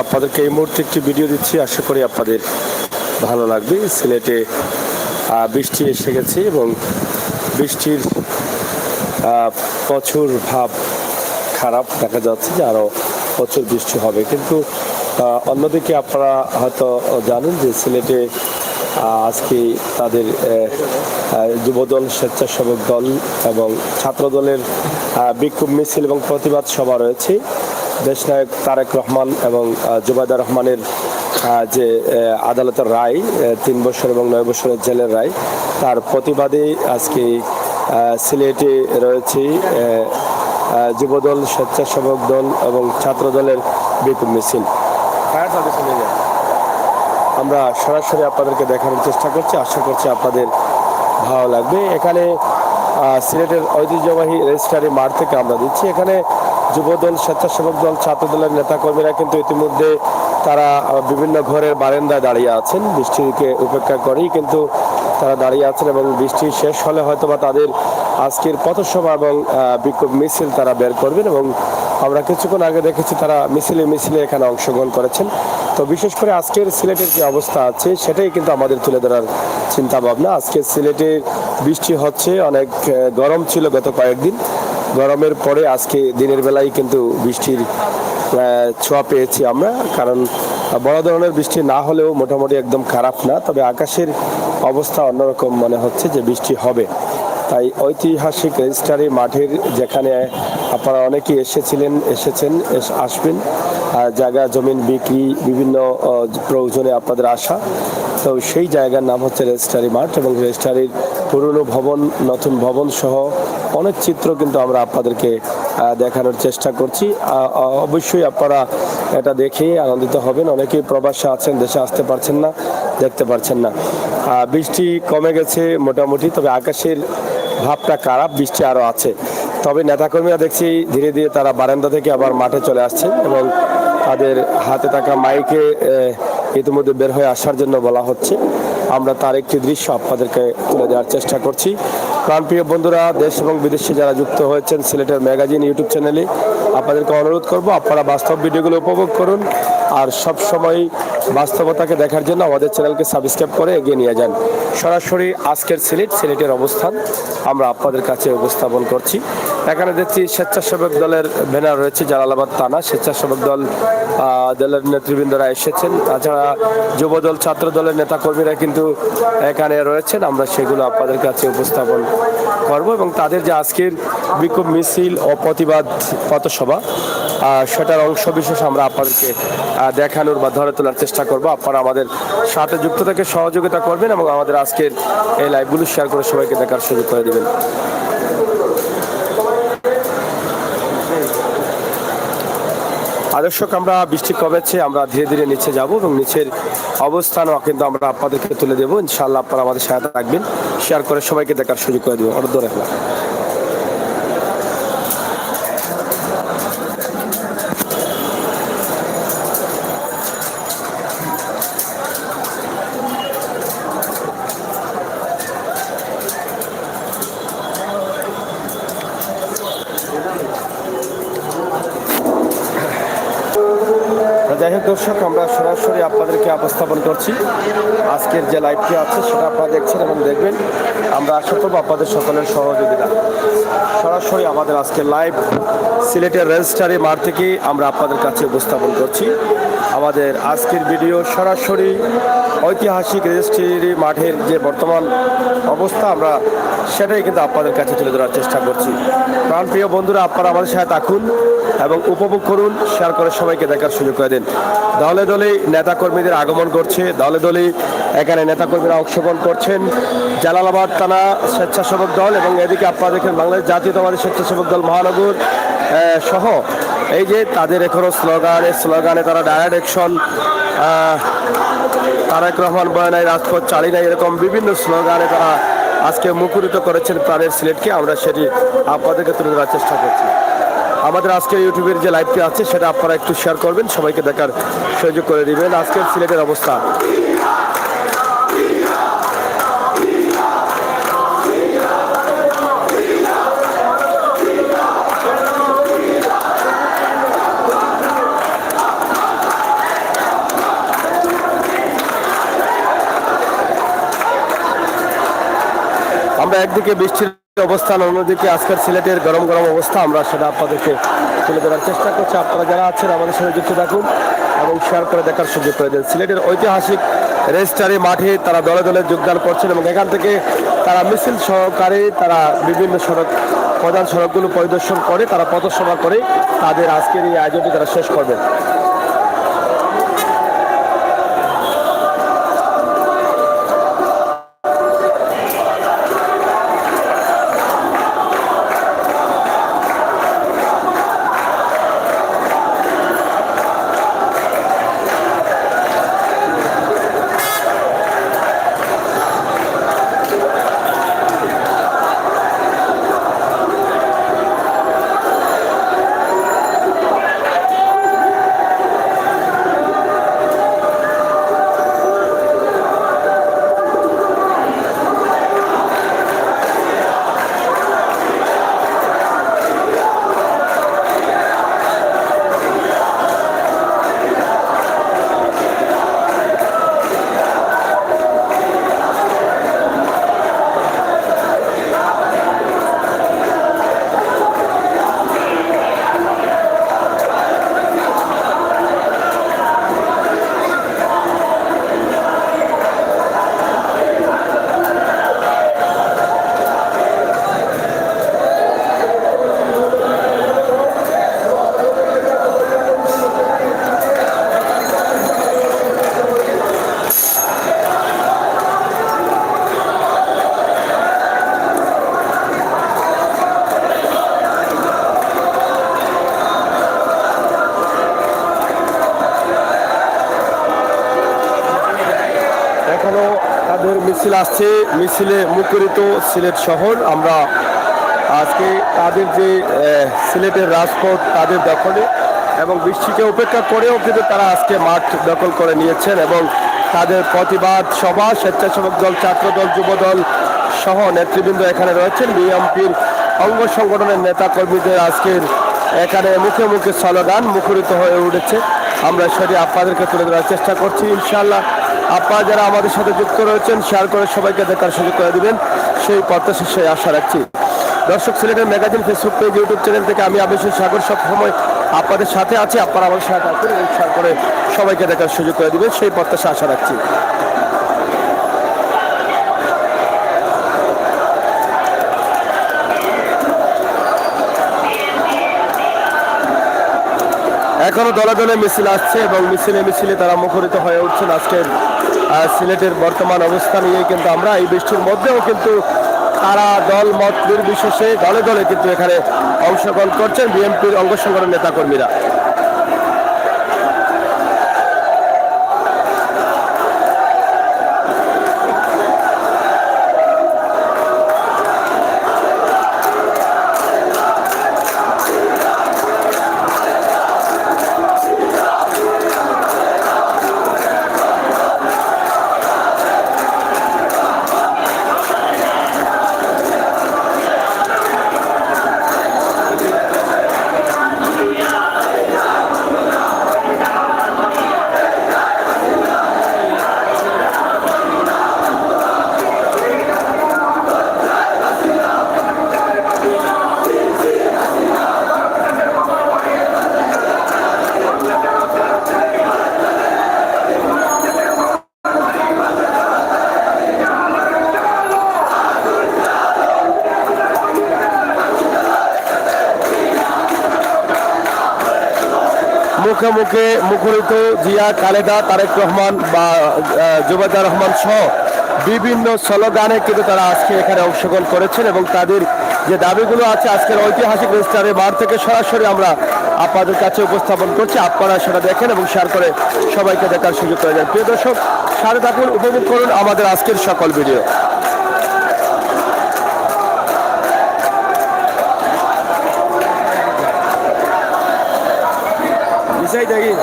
আপনাদেরকে এই মুহূর্তে একটি ভিডিও দিচ্ছি, আশা করি আপনাদের ভালো লাগবে। সিলেটে বৃষ্টি এসে গেছে এবং বৃষ্টির প্রচুর ভাব খারাপ দেখা যাচ্ছে যে আরও প্রচুর বৃষ্টি হবে। কিন্তু অন্যদিকে আপনারা হয়তো জানেন যে সিলেটে আজকে তাদের যুবদল, স্বেচ্ছাসেবক দল এবং ছাত্রদলের বিক্ষোভ মিছিল এবং প্রতিবাদ সভা রয়েছে। দেশনায়ক তারেক রহমান এবং জুবাইদা রহমানের যে আদালতের রায় 3 বছর এবং 9 বছরের জেলের রায়, তার প্রতিবাদে আজকে সিলেটে রয়েছে যুবদল, স্বেচ্ছাসেবক দল এবং ছাত্রদলের বিক্ষোভ মিছিল। আমরা সরাসরি আপনাদেরকে দেখানোর চেষ্টা করছি, আশা করছি আপনাদের ভালো লাগবে। এখানে সিলেটের ঐতিহ্যবাহী রেজিস্ট্রারি মাঠ থেকে আমরা দিচ্ছি। এখানে যুবদল, স্বেচ্ছাসেবক দল, ছাত্রদলের নেতাকর্মীরা কিন্তু ইতিমধ্যে তারা বিভিন্ন ঘরের বারান্দায় দাঁড়িয়ে আছেন, বৃষ্টিকে উপেক্ষা করেই কিন্তু তারা দাঁড়িয়ে আছেন এবং বৃষ্টি শেষ হলে হয়তোবা তাদের আজকের পথসভা এবং বিক্ষোভ মিছিল তারা বের করবেন। এবং আমরা কিছুক্ষণ আগে দেখেছি তারা মিছিলে এখানে অংশগ্রহণ করেছেন। তো বিশেষ করে আজকের সিলেটের যে অবস্থা আছে সেটাই কিন্তু আমাদের তুলে ধরার চিন্তা ভাবনা। আজকে সিলেটে বৃষ্টি হচ্ছে, অনেক গরম ছিল গত কয়েকদিন, গরমের পরে আজকে দিনের বেলায় কিন্তু বৃষ্টির ছোঁয়া পেয়েছি আমরা। কারণ বড় ধরনের বৃষ্টি না হলেও মোটামুটি একদম খারাপ না, তবে আকাশের অবস্থা অন্যরকম মনে হচ্ছে যে বৃষ্টি হবে। তাই ঐতিহাসিক রেজিস্ট্রারি মাঠের, যেখানে আপনারা অনেকেই আসবেন, জায়গা জমিন বিক্রি, বিভিন্ন প্রয়োজনে আপনাদের আসা, তো সেই জায়গার নাম হচ্ছে রেজিস্ট্রারি মাঠ। এবং রেজিস্ট্রারির পুরনো ভবন, নতুন ভবন সহ অনেক চিত্র কিন্তু আমরা আপনাদেরকে দেখানোর চেষ্টা করছি। অবশ্যই আপনারা এটা দেখে আনন্দিত হবেন। অনেকেই প্রবাসে আছেন, দেশে আসতে পারছেন না, দেখতে পারছেন না। বৃষ্টি কমে গেছে মোটামুটি, তবে আকাশের ভাবটা খারাপ, বৃষ্টি আরও আছে। তবে নেতাকর্মীরা দেখছি ধীরে ধীরে তারা বারান্দা থেকে আবার মাঠে চলে আসছেন এবং তাদের হাতে থাকা মাইকে ইতিমধ্যে বের হয়ে আসার জন্য বলা হচ্ছে। আমরা তার একটি দৃশ্য আপনাদেরকে তুলে দেওয়ার চেষ্টা করছি। প্রাণপ্রিয় বন্ধুরা, দেশ এবং বিদেশে যারা যুক্ত হয়েছেন সিলেটের ম্যাগাজিন ইউটিউব চ্যানেলে, আপনাদেরকে অনুরোধ করব আপনারা বাস্তব ভিডিওগুলো উপভোগ করুন আর সব সময় বাস্তবতাকে দেখার জন্য আমাদের চ্যানেলকে সাবস্ক্রাইব করে এগিয়ে নিয়ে যান। সরাসরি আজকের সিলেটের অবস্থান আমরা আপনাদের কাছে উপস্থাপন করছি। এখানে দেখছি স্বেচ্ছাসেবক দলের ব্যানার রয়েছে, জালালাবাদ থানা স্বেচ্ছাসেবক দলের নেতৃবৃন্দরা এসেছেন। তাছাড়া যুবদল, ছাত্র দলের নেতাকর্মীরা কিন্তু এখানে রয়েছেন। আমরা সেগুলো আপনাদের কাছে উপস্থাপন করব এবং তাদের যে আজকের বিক্ষোভ মিছিল ও প্রতিবাদ পথসভা, সেটার অংশ বিশেষ আমরা আপনাদেরকে দেখানোর বা ধরে তোলার চেষ্টা করব। আপনারা আমাদের সাথে যুক্ত থেকে সহযোগিতা করবেন এবং আমাদের আজকের এই লাইভগুলো শেয়ার করে সবাইকে দেখার সুযোগ করে দেবেন। দর্শক, আমরা বৃষ্টি কমেছে, আমরা ধীরে ধীরে নিচে যাব এবং নিচের অবস্থানও কিন্তু আমরা আপনাদেরকে তুলে দেবো। ইনশাআল্লাহ আপনারা আমাদের সহায়তা রাখবেন, শেয়ার করে সবাইকে দেখার সুযোগ করে দেবেন। অনুরোধ রাখলাম। যাই হোক দর্শক, আমরা সরাসরি আপনাদেরকে উপস্থাপন করছি। আজকের যে লাইভটি আছে সেটা আপনারা দেখছেন এবং দেখবেন। আমরা আশা করব আপনাদের সকলের সহযোগিতা। সরাসরি আমাদের আজকের লাইভ সিলেটের রেজিস্ট্রারি মাঠ থেকে আমরা আপনাদের কাছে উপস্থাপন করছি। আমাদের আজকের ভিডিও সরাসরি ঐতিহাসিক রেজিস্ট্রারি মাঠের যে বর্তমান অবস্থা, আমরা সেটাই কিন্তু আপনাদের কাছে তুলে ধরার চেষ্টা করছি। প্রাণপ্রিয় বন্ধুরা, আপনারা আমাদের সাথে থাকুন এবং উপভোগ করুন, শেয়ার করে সবাইকে দেখার সুযোগ করে দিন। দলে দলে নেতাকর্মীদের আগমন করছে, দলে দলে এখানে নেতাকর্মীরা অংশগ্রহণ করছেন। জালালাবাদ থানা স্বেচ্ছাসেবক দল এবং এদিকে আপনারা দেখেন বাংলাদেশ জাতীয়তাবাদী স্বেচ্ছাসেবক দল মহানগর সহ এই যে তাদের এখনো স্লোগানে তারা ডাইরেক্ট অ্যাকশন, তারেক রহমান বয়ানায় রাজপথ চালি নাই, এরকম বিভিন্ন স্লোগানে তারা আজকে মুখরিত করেছেন তাদের সিলেটকে। আমরা সেটি আপনাদেরকে তুলে ধরার চেষ্টা করছি। আমাদের আজকের ইউটিউবের যে লাইভটি আছে সেটা আপনারা একটু শেয়ার করবেন, সবাইকে দেখার সুযোগ করে দিবেন আজকের সিলেটের অবস্থা। আমরা একদিকে বৃষ্টির অবস্থান, অন্যদিকে আজকের সিলেটের গরম গরম অবস্থা, আমরা সেটা আপনাদেরকে তুলে দেওয়ার চেষ্টা করছি। আপনারা যারা আছেন আমাদের সাথে যুক্ত থাকুন এবং শেয়ার করে দেখার সুযোগ করে দেন। সিলেটের ঐতিহাসিক রেজিস্ট্রারি মাঠে তারা দলে দলে যোগদান করছেন এবং এখান থেকে তারা মিছিল সহকারে তারা বিভিন্ন প্রধান সড়কগুলো পরিদর্শন করে তারা পথসভা করে তাদের আজকের এই আয়োজনটি তারা শেষ করবেন। এখনো তাদের মিছিল আসছে, মিছিলে মুখরিত সিলেট শহর। আমরা আজকে তাদের যে সিলেটের রাজপথ তাদের দখলে এবং বৃষ্টিকে উপেক্ষা করেও কিন্তু তারা আজকে মাঠ দখল করে নিয়েছেন এবং তাদের প্রতিবাদ সভা স্বেচ্ছাসেবক দল, ছাত্র দল, যুব দল সহ নেতৃবৃন্দ এখানে রয়েছেন। বিএনপির অঙ্গ সংগঠনের নেতা কর্মীদের আজকের এখানে মুখে মুখে স্লোগান মুখরিত হয়ে উঠেছে। আমরা সেটি আপনাদেরকে তুলে ধরার চেষ্টা করছি। ইনশাআল্লাহ আপনারা যারা আমাদের সাথে যুক্ত রয়েছেন শেয়ার করে সবাইকে দেখার সুযোগ করে দিবেন, সেই প্রত্যাশা সেই আশা রাখছি। দর্শক, সিলেটের magazine Facebook page, YouTube channel থেকে আমি আবির সাগর সব সময় আপনাদের সাথে আছি। আপনারা আমাদের সাথে আছেন এবং শেয়ার করে সবাইকে দেখার সুযোগ করে দিবেন, সেই প্রত্যাশা আশা রাখছি। এখনো দলে দলে মিছিল আসছে এবং মিছিলে মিছিলে তারা মুখরিত হয়ে উঠছেন। আজকের সিলেটের বর্তমান অবস্থা নিয়ে কিন্তু আমরা এই বৃষ্টির মধ্যেও কিন্তু তারা দল মত নির্বিশেষে দলে দলে কিন্তু এখানে অংশগ্রহণ করছেন বিএনপির অঙ্গ সংগঠনের নেতাকর্মীরা। মুখে মুখে মুখরিত জিয়া, খালেদা, তারেক রহমান বা জুবাইদা রহমান সহ বিভিন্ন স্লোগানে কিন্তু তারা আজকে এখানে অংশগ্রহণ করেছেন এবং তাদের যে দাবিগুলো আছে আজকের ঐতিহাসিক রেজিস্ট্রারি মাঠ থেকে সরাসরি আমরা আপনাদের কাছে উপস্থাপন করছি। আপনারা সেটা দেখেন এবং শেয়ার করে সবাইকে দেখার সুযোগ করে দেন। প্রিয় দর্শক, সাথে থাকুন, উপভোগ করুন আমাদের আজকের সকল ভিডিও। দেখি